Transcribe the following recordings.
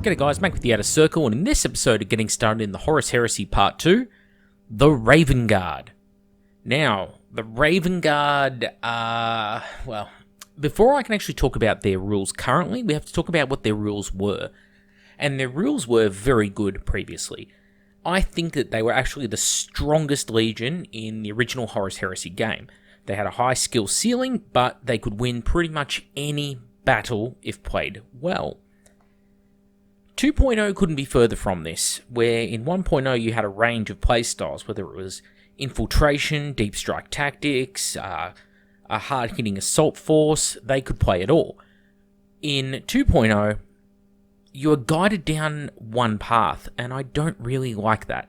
G'day guys, back with the Outer Circle, and in this episode of Getting Started in the Horus Heresy Part 2, the Raven Guard. Now, the Raven Guard, well, before I can actually talk about their rules currently, we have to talk about what their rules were. And their rules were very good previously. I think that they were actually the strongest legion in the original Horus Heresy game. They had a high skill ceiling, but they could win pretty much any battle if played well. 2.0 couldn't be further from this, where in 1.0 you had a range of playstyles, whether it was infiltration, deep strike tactics, a hard-hitting assault force, they could play it all. In 2.0, you are guided down one path, and I don't really like that.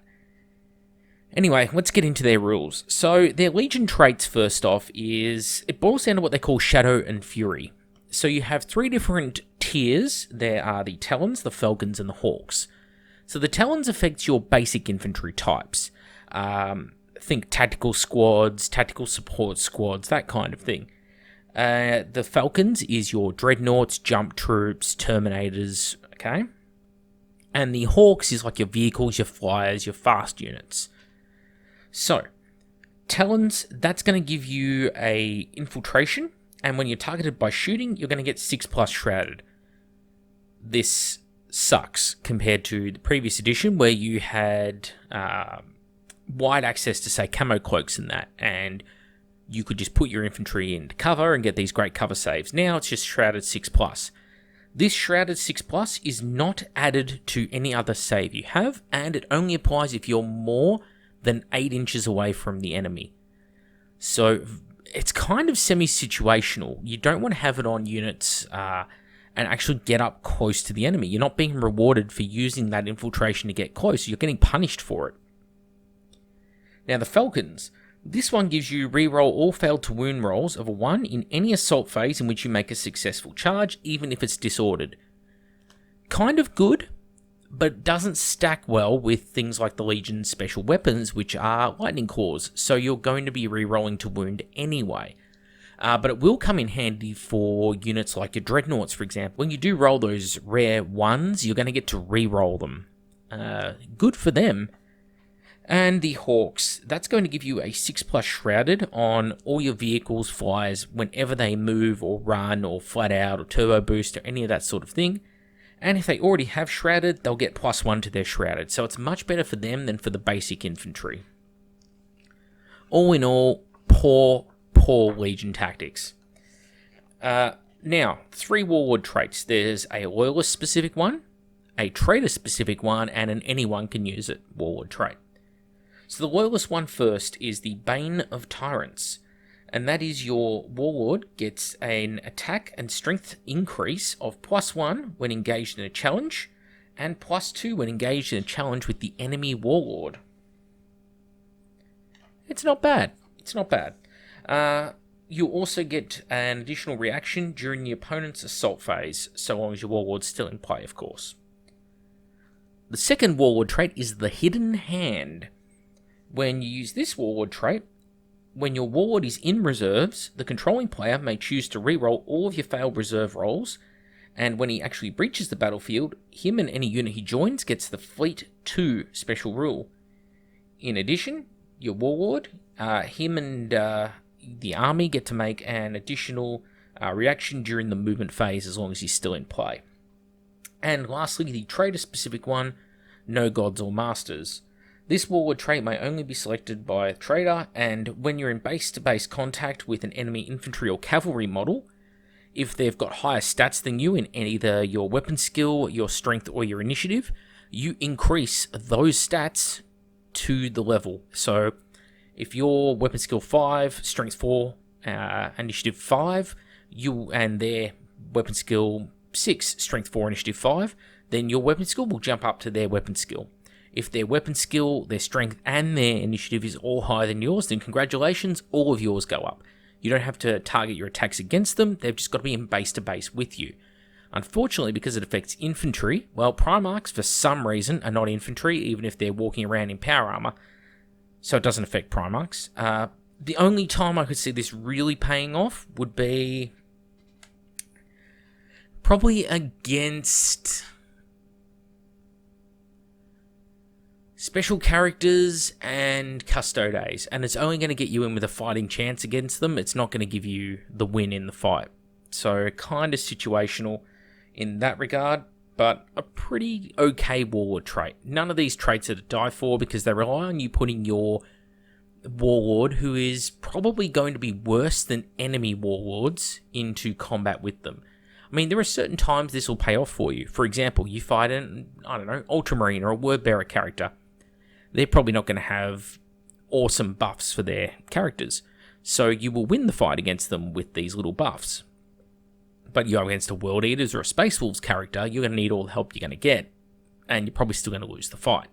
Anyway, let's get into their rules. So, their Legion traits, first off, it boils down to what they call Shadow and Fury. So you have three different tiers. There are the Talons, the Falcons, and the Hawks. So the Talons affects your basic infantry types. Think tactical squads, tactical support squads, that kind of thing. The Falcons is your Dreadnoughts, Jump Troops, Terminators, okay? And the Hawks is like your vehicles, your flyers, your fast units. So, Talons, that's going to give you a infiltration. And when you're targeted by shooting, you're going to get 6+ Shrouded. This sucks compared to the previous edition where you had wide access to, say, camo cloaks and that, and you could just put your infantry into cover and get these great cover saves. Now it's just Shrouded 6+. This Shrouded 6+ is not added to any other save you have, and it only applies if you're more than 8 inches away from the enemy. So it's kind of semi-situational. You don't want to have it on units and actually get up close to the enemy. You're not being rewarded for using that infiltration to get close. You're getting punished for it. Now, the Falcons. This one gives you reroll all failed to wound rolls of a 1 in any assault phase in which you make a successful charge, even if it's disordered. Kind of good, but doesn't stack well with things like the Legion's special weapons, which are lightning claws, so you're going to be re-rolling to wound anyway. But it will come in handy for units like your Dreadnoughts, for example. When you do roll those rare 1s, you're going to get to re-roll them. Good for them. And the Hawks, that's going to give you a 6+ Shrouded on all your vehicles, flyers, whenever they move or run or flat out or turbo boost or any of that sort of thing. And if they already have Shrouded, they'll get +1 to their Shrouded. So it's much better for them than for the basic infantry. All in all, poor Legion tactics. Now, 3 Warlord traits. There's a Loyalist-specific one, a Traitor-specific one, and an anyone can use it Warlord trait. So the Loyalist one first is the Bane of Tyrants. And that is your Warlord gets an attack and strength increase of +1 when engaged in a challenge, and +2 when engaged in a challenge with the enemy Warlord. It's not bad. You also get an additional reaction during the opponent's assault phase, so long as your Warlord's still in play, of course. The second Warlord trait is the Hidden Hand. When you use this Warlord trait, when your Warlord is in reserves, the controlling player may choose to reroll all of your failed reserve rolls, and when he actually breaches the battlefield, him and any unit he joins gets the Fleet 2 special rule. In addition, your Warlord, him and the army get to make an additional reaction during the movement phase as long as he's still in play. And lastly, the Traitor-specific one, No Gods or Masters. This Warlord trait may only be selected by a Traitor, and when you're in base-to-base contact with an enemy infantry or cavalry model, if they've got higher stats than you in either your weapon skill, your strength, or your initiative, you increase those stats to the level. So, if you're weapon skill 5, strength 4, initiative 5, and their weapon skill 6, strength 4, initiative 5, then your weapon skill will jump up to their weapon skill. If their weapon skill, their strength, and their initiative is all higher than yours, then congratulations, all of yours go up. You don't have to target your attacks against them, they've just got to be in base-to-base with you. Unfortunately, because it affects infantry, well, Primarchs, for some reason, are not infantry, even if they're walking around in power armor, so it doesn't affect Primarchs. The only time I could see this really paying off would be probably against special characters and custodes, and it's only going to get you in with a fighting chance against them. It's not going to give you the win in the fight. So kind of situational in that regard, but a pretty okay Warlord trait. None of these traits are to die for because they rely on you putting your Warlord, who is probably going to be worse than enemy Warlords, into combat with them. I mean, there are certain times this will pay off for you. For example, you fight an, I don't know, Ultramarine or a Wordbearer character. They're probably not going to have awesome buffs for their characters. So you will win the fight against them with these little buffs. But you go against a World Eaters or a Space Wolves character, you're going to need all the help you're going to get. And you're probably still going to lose the fight.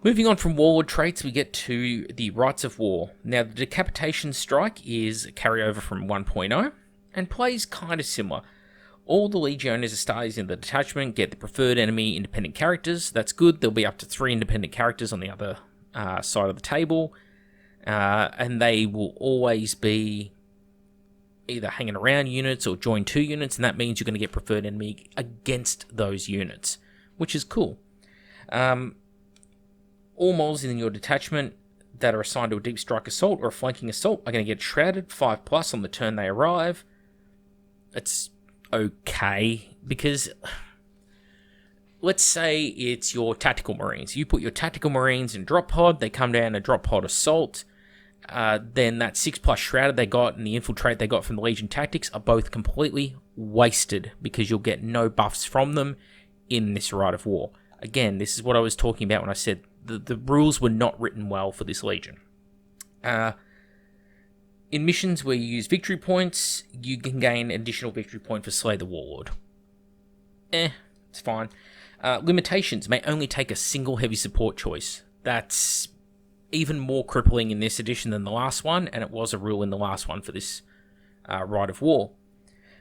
Moving on from Warlord traits, we get to the Rites of War. Now, the Decapitation Strike is a carryover from 1.0 and plays kind of similar. All the Legionnaires stars in the detachment get the preferred enemy independent characters. That's good. There'll be up to 3 independent characters on the other side of the table. And they will always be either hanging around units or join 2 units, and that means you're going to get preferred enemy against those units, which is cool. All models in your detachment that are assigned to a deep strike assault or a flanking assault are going to get shrouded 5+ on the turn they arrive. It's okay, because let's say it's your tactical marines. You put your tactical marines in drop pod, they come down a drop pod assault, then that 6+ shrouded they got and the infiltrate they got from the Legion tactics are both completely wasted because you'll get no buffs from them in this Rite of War. Again, this is what I was talking about when I said the rules were not written well for this Legion. In missions where you use victory points, you can gain an additional victory point for Slay the Warlord. It's fine. Limitations may only take a single heavy support choice. That's even more crippling in this edition than the last one, and it was a rule in the last one for this Rite of War.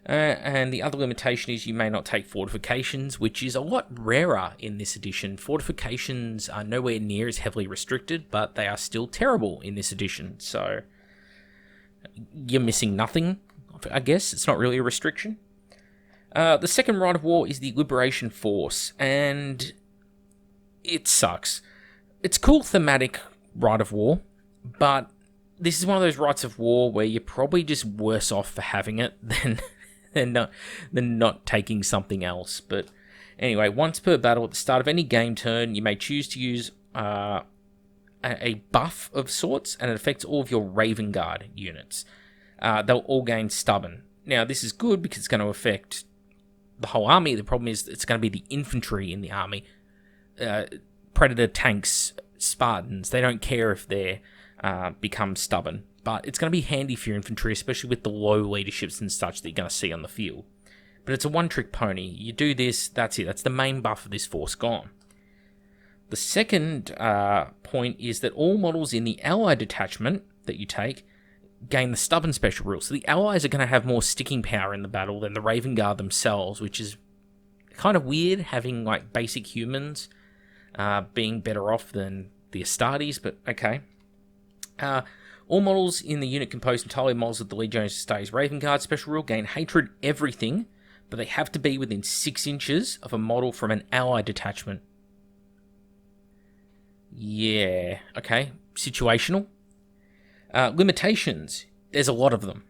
And the other limitation is you may not take fortifications, which is a lot rarer in this edition. Fortifications are nowhere near as heavily restricted, but they are still terrible in this edition, so you're missing nothing, I guess. It's not really a restriction. The second Rite of War is the Liberation Force, and it sucks. It's cool thematic Rite of War, but this is one of those Rites of War where you're probably just worse off for having it than not taking something else. But anyway, once per battle at the start of any game turn, you may choose to use a buff of sorts, and it affects all of your Raven Guard units. They'll all gain Stubborn. Now, this is good because it's going to affect the whole army. The problem is it's going to be the infantry in the army. Predator tanks, Spartans, they don't care if they become stubborn. But it's going to be handy for your infantry, especially with the low leaderships and such that you're going to see on the field. But it's a one-trick pony. You do this, that's it. That's the main buff of this force gone. The second point is that all models in the Allied detachment that you take gain the Stubborn special rule. So the Allies are going to have more sticking power in the battle than the Raven Guard themselves, which is kind of weird, having like basic humans being better off than the Astartes, but okay. All models in the unit composed entirely of models of the Legionnaires Astartes Raven Guard special rule gain hatred everything, but they have to be within 6 inches of a model from an Allied detachment. Yeah, okay. Situational. Limitations. There's a lot of them.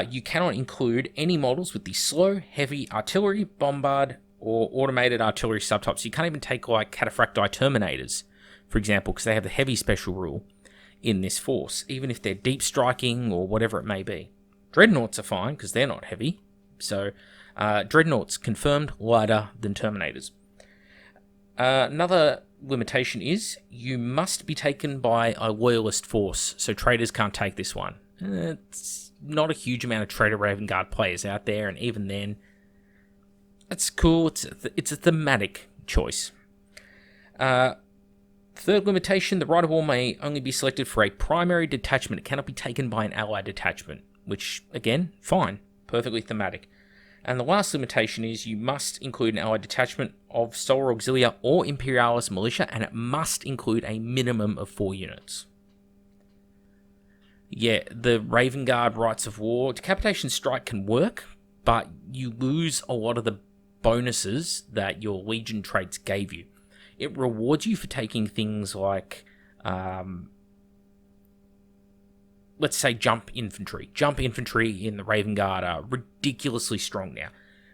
You cannot include any models with the slow, heavy artillery, bombard, or automated artillery subtypes. You can't even take like Cataphracti Terminators, for example, because they have the heavy special rule in this force, even if they're deep striking or whatever it may be. Dreadnoughts are fine because they're not heavy. So, Dreadnoughts confirmed lighter than Terminators. Another limitation is you must be taken by a loyalist force, so traders can't take this one. It's not a huge amount of Trader Raven Guard players out there, and even then, it's cool. It's a thematic choice. Third limitation, the Rite of War may only be selected for a primary detachment. It cannot be taken by an allied detachment, which, again, fine. Perfectly thematic. And the last limitation is you must include an allied detachment of Solar Auxilia or Imperialis Militia, and it must include a minimum of 4 units. Yeah, the Raven Guard Rites of War, Decapitation Strike can work, but you lose a lot of the bonuses that your Legion traits gave you. It rewards you for taking things like, let's say, jump infantry. Jump infantry in the Raven Guard are ridiculously strong now,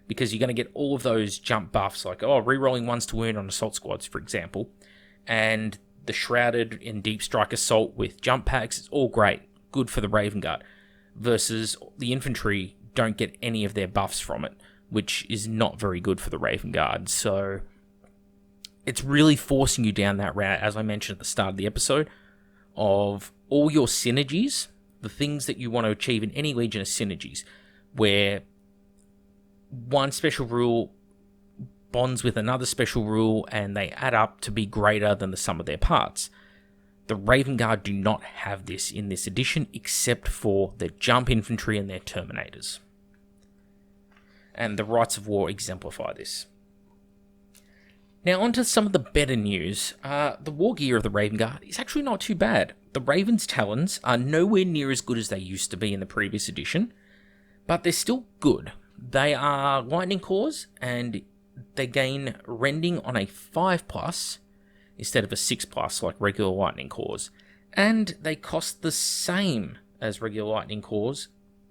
because you're going to get all of those jump buffs, like, rerolling ones to wound on assault squads, for example, and the Shrouded and Deep Strike Assault with jump packs. It's all great. Good for the Raven Guard. Versus the infantry don't get any of their buffs from it, which is not very good for the Raven Guard. So it's really forcing you down that route, as I mentioned at the start of the episode, of all your synergies, the things that you want to achieve in any Legion are synergies, where one special rule bonds with another special rule and they add up to be greater than the sum of their parts. The Raven Guard do not have this in this edition, except for their jump infantry and their Terminators. And the Rites of War exemplify this. Now, on to some of the better news. The war gear of the Raven Guard is actually not too bad. The Raven's Talons are nowhere near as good as they used to be in the previous edition, but they're still good. They are Lightning Cores, and they gain Rending on a 5+, instead of a 6+ like regular Lightning Cores. And they cost the same as regular Lightning Cores.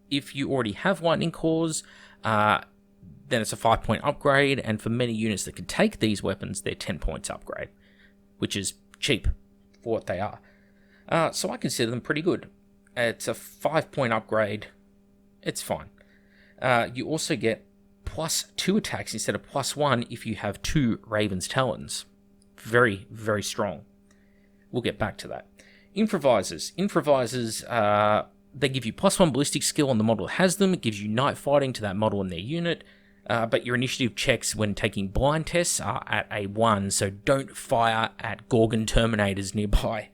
If you already have Lightning Cores, then it's a 5-point upgrade, and for many units that can take these weapons, they're 10 points upgrade, which is cheap for what they are. So I consider them pretty good. It's a 5-point upgrade. It's fine. You also get +2 attacks instead of +1 if you have 2 Raven's Talons. Very, very strong. We'll get back to that. Improvisers. They give you +1 ballistic skill on the model that has them. It gives you night fighting to that model and their unit. But your initiative checks when taking blind tests are at a 1, so don't fire at Gorgon Terminators nearby.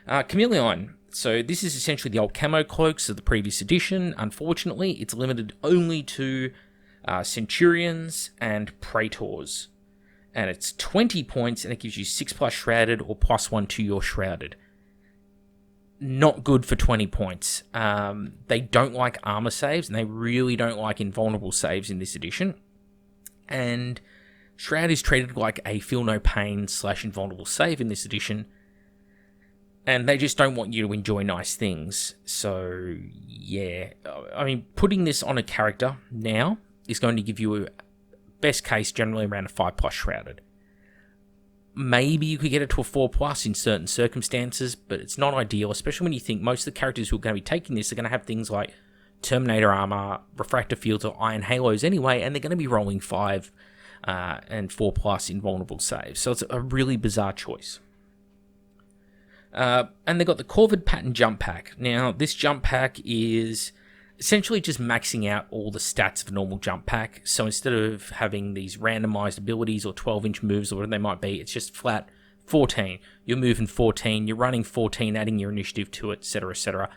Chameleon. So this is essentially the old camo cloaks of the previous edition. Unfortunately, it's limited only to Centurions and Praetors. And it's 20 points, and it gives you 6+ Shrouded or +1 to your Shrouded. Not good for 20 points. They don't like armor saves, and they really don't like invulnerable saves in this edition. And Shroud is treated like a feel no pain / invulnerable save in this edition. And they just don't want you to enjoy nice things. So, yeah. I mean, putting this on a character now is going to give you a best case generally around a 5+ Shrouded. Maybe you could get it to a 4+ in certain circumstances, but it's not ideal, especially when you think most of the characters who are going to be taking this are going to have things like Terminator armor, refractor fields, or iron halos anyway, and they're going to be rolling 5 and 4+ invulnerable saves. So it's a really bizarre choice. And they've got the Corvid Pattern Jump Pack. Now, this jump pack is essentially just maxing out all the stats of a normal jump pack. So instead of having these randomized abilities or 12-inch moves or whatever they might be, it's just flat 14. You're moving 14, you're running 14, adding your initiative to it, etc., etc.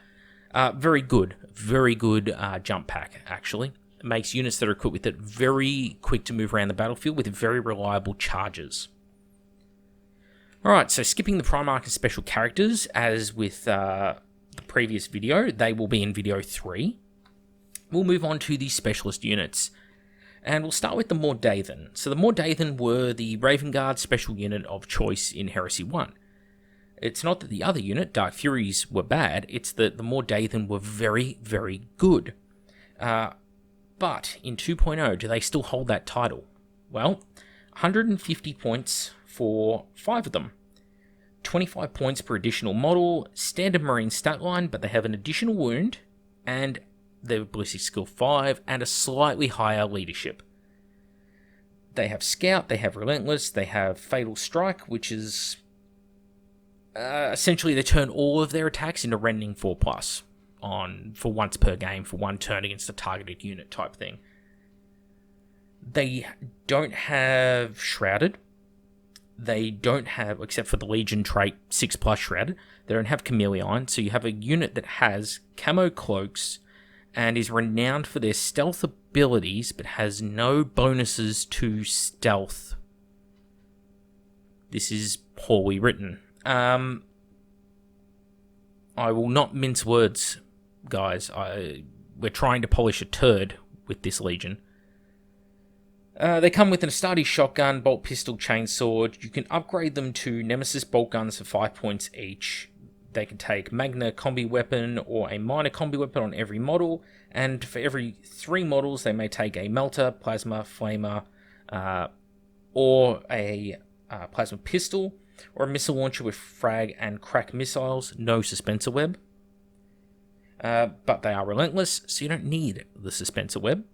Very good jump pack, actually. It makes units that are equipped with it very quick to move around the battlefield with very reliable charges. Alright, so skipping the Primarch and special characters, as with the previous video, they will be in video 3. We'll move on to the specialist units. And we'll start with the Mordathan. So the Mordathan were the Raven Guard special unit of choice in Heresy 1. It's not that the other unit, Dark Furies, were bad, it's that the Mordathan were very, very good. But in 2.0, do they still hold that title? Well, 150 points for 5 of them. 25 points per additional model, standard Marine stat line, but they have an additional wound, and their ballistic skill 5, and a slightly higher leadership. They have Scout, they have Relentless, they have Fatal Strike, which is essentially they turn all of their attacks into Rending 4+, for once per game, for one turn against a targeted unit type thing. They don't have Shrouded. They don't have, except for the Legion trait 6+ Shrouded, they don't have Chameleon, so you have a unit that has camo cloaks and is renowned for their stealth abilities, but has no bonuses to stealth. This is poorly written. I will not mince words, guys. We're trying to polish a turd with this Legion. They come with an Astartes shotgun, bolt pistol, chainsword. You can upgrade them to Nemesis bolt guns for 5 points each. They can take Magna combi weapon or a minor combi weapon on every model, and for every 3 models they may take a melter, plasma, flamer, or a plasma pistol, or a missile launcher with frag and crack missiles, no suspensor web. But they are relentless, so you don't need the suspensor web.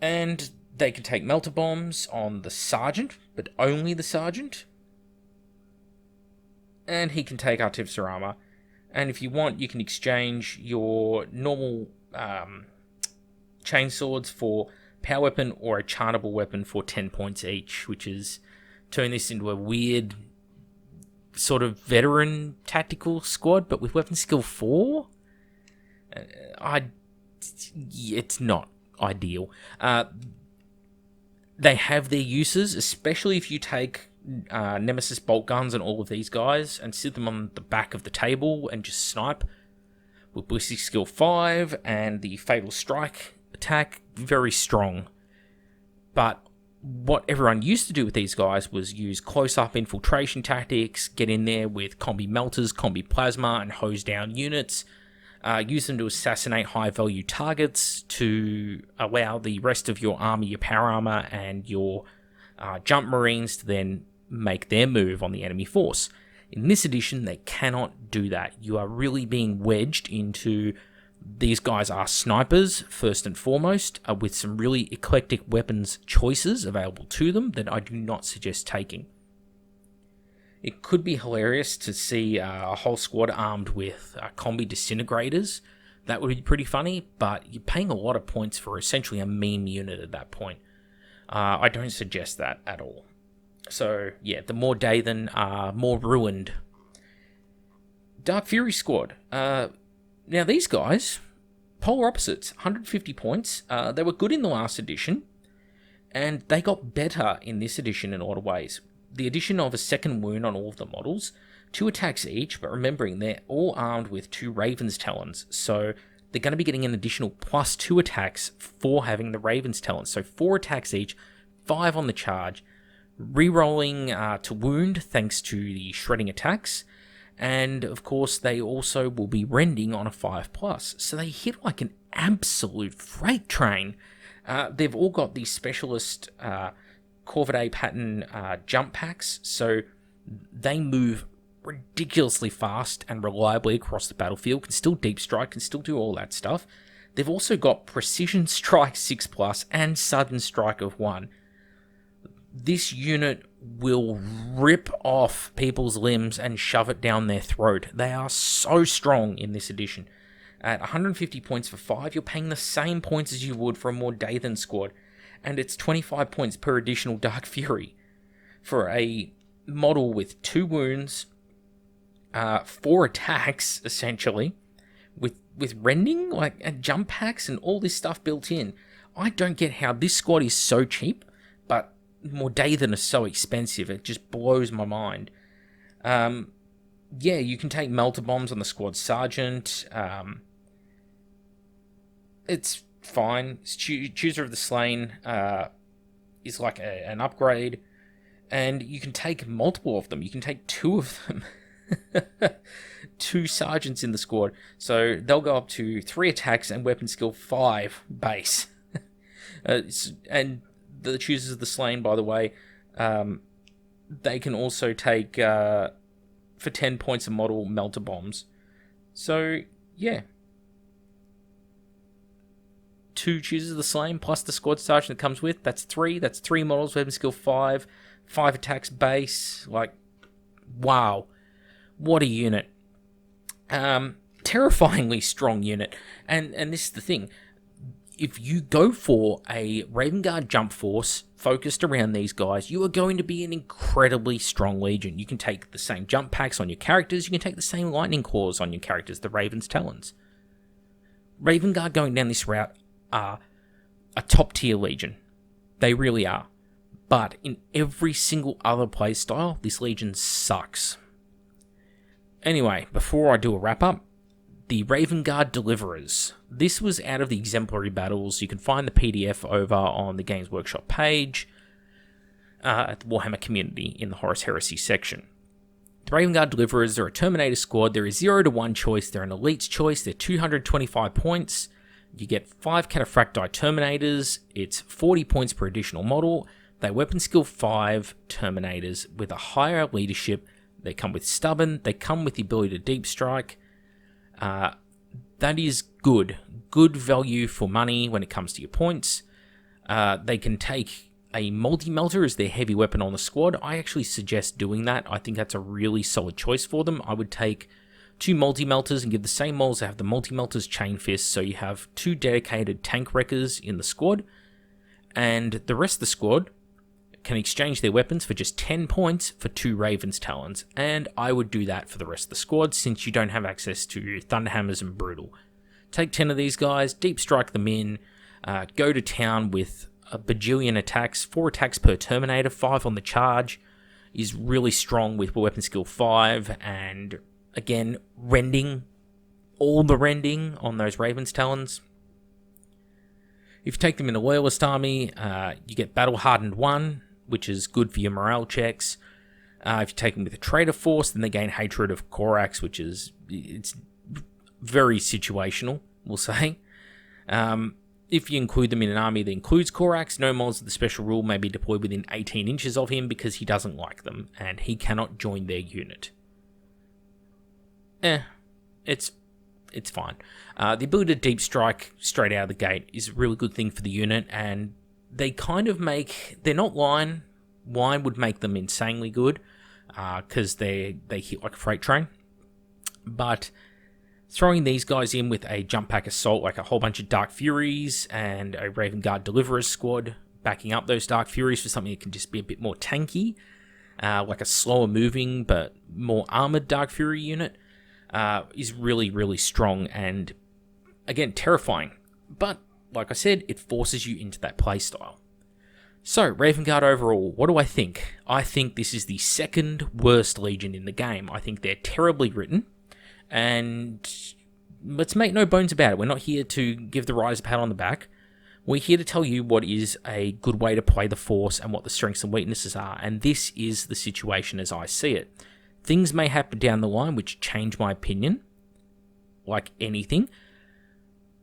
And they can take melter bombs on the sergeant, but only the sergeant. And he can take artificer armor. And if you want, you can exchange your normal chainswords for power weapon or a chartable weapon for 10 points each, which is turn this into a weird sort of veteran tactical squad, but with weapon skill 4. It's not ideal. They have their uses, especially if you take Nemesis bolt guns and all of these guys and sit them on the back of the table and just snipe with ballistic skill 5 and the fatal strike attack. Very strong. But what everyone used to do with these guys was use close-up infiltration tactics, get in there with combi melters, combi plasma, and hose down units. Use them to assassinate high-value targets to allow the rest of your army, your power armor, and your jump marines to then make their move on the enemy force. In this edition, they cannot do that. You are really being wedged into... These guys are snipers, first and foremost, with some really eclectic weapons choices available to them that I do not suggest taking. It could be hilarious to see a whole squad armed with combi disintegrators. That would be pretty funny, but you're paying a lot of points for essentially a meme unit at that point. I don't suggest that at all. So, yeah, the more Dathan, more ruined. Dark Fury squad. Now, these guys, polar opposites, 150 points. They were good in the last edition, and they got better in this edition in a lot of ways. The addition of a second wound on all of the models, 2 attacks each, but remembering they're all armed with 2 Raven's Talons, so they're going to be getting an additional plus 2 attacks for having the Raven's Talons. So 4 attacks each, 5 on the charge, rerolling to wound thanks to the shredding attacks, and of course they also will be rending on a 5+. So they hit like an absolute freight train. They've all got these specialist Corvette pattern jump packs, so they move ridiculously fast and reliably across the battlefield, can still deep strike, can still do all that stuff. They've also got precision strike 6+ and sudden strike of 1. This unit will rip off people's limbs and shove it down their throat. They are so strong in this edition. At 150 points for 5, you're paying the same points as you would for a more Dathan squad, and it's 25 points per additional Dark Fury. For a model with 2 wounds, 4 attacks, essentially, with rending, and jump packs and all this stuff built in. I don't get how this squad is so cheap, but more Dathan is so expensive. It just blows my mind. Yeah, you can take melter bombs on the squad sergeant. It's fine. Chooser of the Slain is like an upgrade, and you can take multiple of them. You can take 2 of them. 2 sergeants in the squad, so they'll go up to 3 attacks and weapon skill 5 base. And the Choosers of the Slain, by the way, they can also take for 10 points a model melter bombs. So yeah, 2 Choosers of the Slain plus the squad sergeant that comes with, that's 3. That's 3 models, weapon skill 5, 5 attacks base. Like, wow, what a unit. Terrifyingly strong unit. And this is the thing. If you go for a Raven Guard jump force focused around these guys, you are going to be an incredibly strong legion. You can take the same jump packs on your characters. You can take the same lightning claws on your characters, the Raven's Talons. Raven Guard going down this route are a top tier legion. They really are. But in every single other playstyle, this legion sucks. Anyway, before I do a wrap up, the Raven Guard Deliverers. This was out of the Exemplary Battles. You can find the PDF over on the Games Workshop page at the Warhammer community in the Horus Heresy section. The Raven Guard Deliverers are a Terminator squad. There is 0 to 1 choice. They're an Elite's choice. They're 225 points. You get 5 Cataphracti Terminators. It's 40 points per additional model. They weapon skill 5 Terminators with a higher leadership. They come with Stubborn. They come with the ability to Deep Strike. That is good. Good value for money when it comes to your points. They can take a multi-melter as their heavy weapon on the squad. I actually suggest doing that. I think that's a really solid choice for them. I would take 2 multi-melters and give the same models that have the multi-melters chain fists, so you have 2 dedicated tank wreckers in the squad, and the rest of the squad can exchange their weapons for just 10 points for 2 Raven's Talons, and I would do that for the rest of the squad since you don't have access to Thunderhammers and Brutal. Take 10 of these guys, deep strike them in, go to town with a bajillion attacks, 4 attacks per Terminator, 5 on the charge, is really strong with weapon skill 5, and again, rending, all the rending on those Raven's Talons. If you take them in a Loyalist army, you get Battle Hardened 1, which is good for your morale checks. If you take them with a Traitor Force, then they gain Hatred of Korax, which is, it's very situational, we'll say. If you include them in an army that includes Korax, no mods of the special rule may be deployed within 18 inches of him because he doesn't like them, and he cannot join their unit. It's fine. The ability to Deep Strike straight out of the gate is a really good thing for the unit, and they kind of make... They're not line. Line would make them insanely good, because they hit like a freight train. But throwing these guys in with a jump pack assault, like a whole bunch of Dark Furies and a Raven Guard Deliverers squad, backing up those Dark Furies for something that can just be a bit more tanky, like a slower moving but more armored Dark Fury unit, is really, really strong and, again, terrifying. But, like I said, it forces you into that playstyle. So, Raven Guard overall, what do I think? I think this is the second worst Legion in the game. I think they're terribly written. And let's make no bones about it. We're not here to give the Rise a pat on the back. We're here to tell you what is a good way to play the Force and what the strengths and weaknesses are. And this is the situation as I see it. Things may happen down the line which change my opinion, like anything.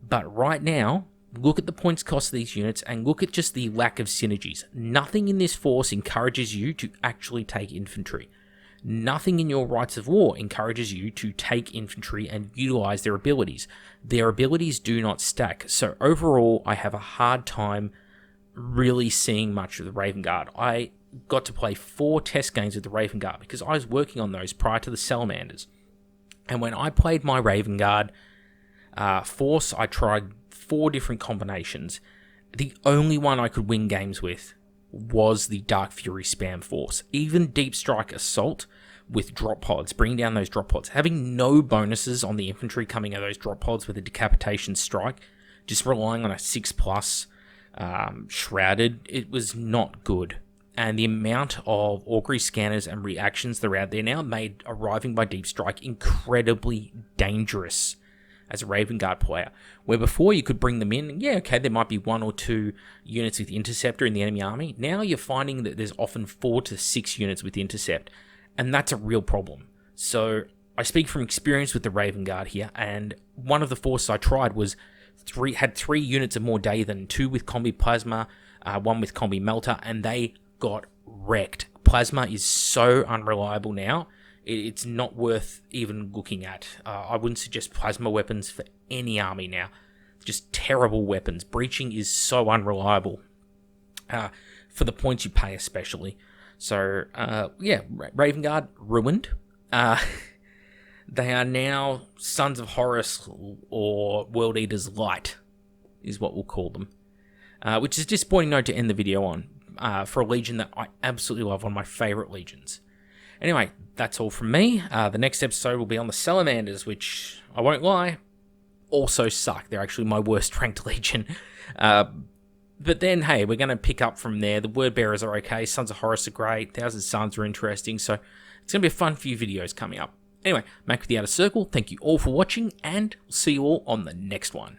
But right now, look at the points cost of these units and look at just the lack of synergies. Nothing in this Force encourages you to actually take infantry. Nothing in your Rites of War encourages you to take infantry and utilize their abilities. Their abilities do not stack. So overall, I have a hard time really seeing much of the Raven Guard. I got to play 4 test games with the Raven Guard because I was working on those prior to the Salamanders. And when I played my Raven Guard Force, I tried 4 different combinations. The only one I could win games with was the Dark Fury Spam Force. Even Deep Strike Assault with drop pods, bringing down those drop pods, having no bonuses on the infantry coming out of those drop pods with a Decapitation Strike, just relying on a 6+ Shrouded, it was not good. And the amount of Augury Scanners and reactions that are out there now made arriving by Deep Strike incredibly dangerous as a Raven Guard player. Where before you could bring them in, yeah, okay, there might be 1 or 2 units with Interceptor in the enemy army. Now you're finding that there's often 4 to 6 units with Intercept, and that's a real problem. So I speak from experience with the Raven Guard here, and one of the forces I tried was had 3 units of more day than 2 with Combi Plasma, 1 with Combi Melter, and they got wrecked. Plasma is so unreliable now. It's not worth even looking at. I wouldn't suggest plasma weapons for any army now. Just terrible weapons. Breaching is so unreliable. For the points you pay especially. So, yeah, Raven Guard, ruined. They are now Sons of Horus, or World Eaters Light, is what we'll call them. Which is a disappointing note to end the video on, for a Legion that I absolutely love, one of my favourite Legions. Anyway, that's all from me. The next episode will be on the Salamanders, which, I won't lie, also suck. They're actually my worst ranked Legion. But then, hey, we're going to pick up from there. The Word Bearers are okay. Sons of Horus are great. Thousand Suns are interesting. So it's going to be a fun few videos coming up. Anyway, Mac with the Outer Circle, thank you all for watching, and we'll see you all on the next one.